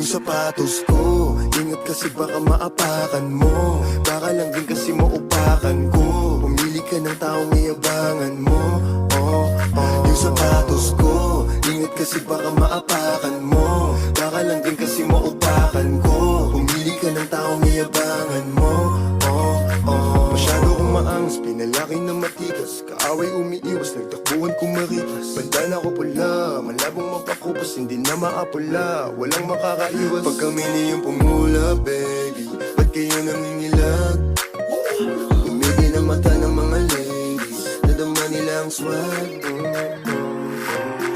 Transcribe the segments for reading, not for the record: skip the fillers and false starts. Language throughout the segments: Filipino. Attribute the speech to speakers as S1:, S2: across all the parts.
S1: Yung sapatos ko, ingat kasi baka maapakan mo. Baka lang din kasi maupakan ko. Pumili ka ng taong iabangan mo. Yung sapatos ko, ingat kasi baka maapakan mo. Baka lang din kasi maupakan ko. Pumili ka ng taong iabangan mo. Masyado kong maangas, pinalaki na matigas. Kaaway umiiwas, nagtakbuhan kong maritas. Bandana ko pula, malabong mapakupas. Hindi na maapula, walang makakaiwas. Pag kami niyong pumula, baby, ba't kayo nangingilag? Umigi na mata ng mga ladies, nadama nila ang swag.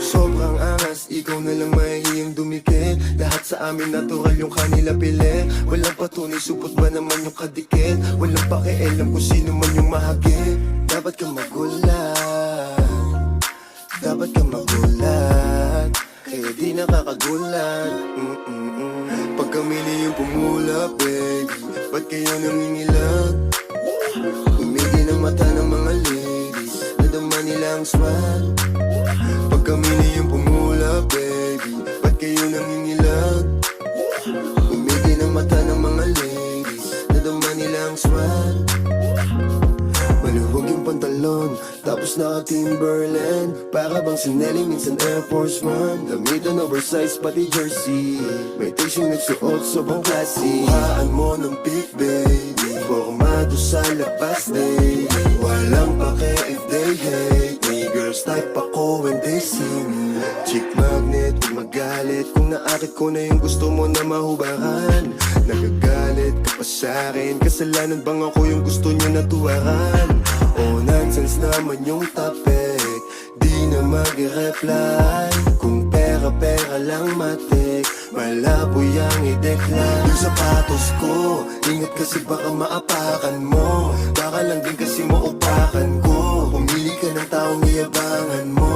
S1: Sobrang angas, ikaw na lang mahihiyang dumikit. Lahat sa amin natural yung kanila pili. Walang patunay, supot ba naman yung kadikit? Walang pakialam kung sino man yung mahagip. Dapat ka magulat, dapat ka magulat, kaya di nakakagulat. Pag kami niyong pumula, baby, ba't kayo nangingilag? Umigi ng mata ng mga ladies, nadama nila ang swag. Pag kami niyong pumula, baby, ba't kayo nangingilag? Umigi ng mata ng mga ladies, nadama nila ang swag. Maluwag yung pantalon, tapos naka-Timberland. Para bang sinelli, minsan Air Force One. Gamitan oversize pati jersey, may taste yung nagsuot, sobrang classy. Kuhaan mo ng pic, baby, formado sa labas, baby. Walang pake if they hate me. Girls type ako when they see me. Chick magnet, huwag magalit kung naakit ko na yung gusto mo na mahubaran. Nagagalit ka pa sa'kin, kasalanan bang ako yung gusto nyo na tuwaran? Oh, nonsense naman yung topic, di na mag-reply. Kung pera-pera lang matik, malabo yang i-decline. Yung sapatos ko, ingat kasi baka maapakan mo. Baka lang din kasi maupakan ko. Pumili ka ng taong iabangan mo.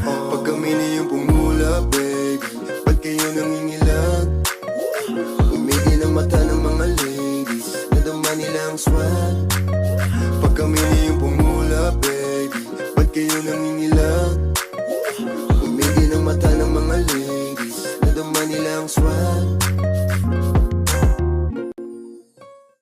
S1: Pag kami niyong pumula, baby, ba't kayo nangingilag? Umigi ng mata ng mga ladies, nadama nila ang swag. Pag kami niyong pumula, baby, ba't kayo nangingilag?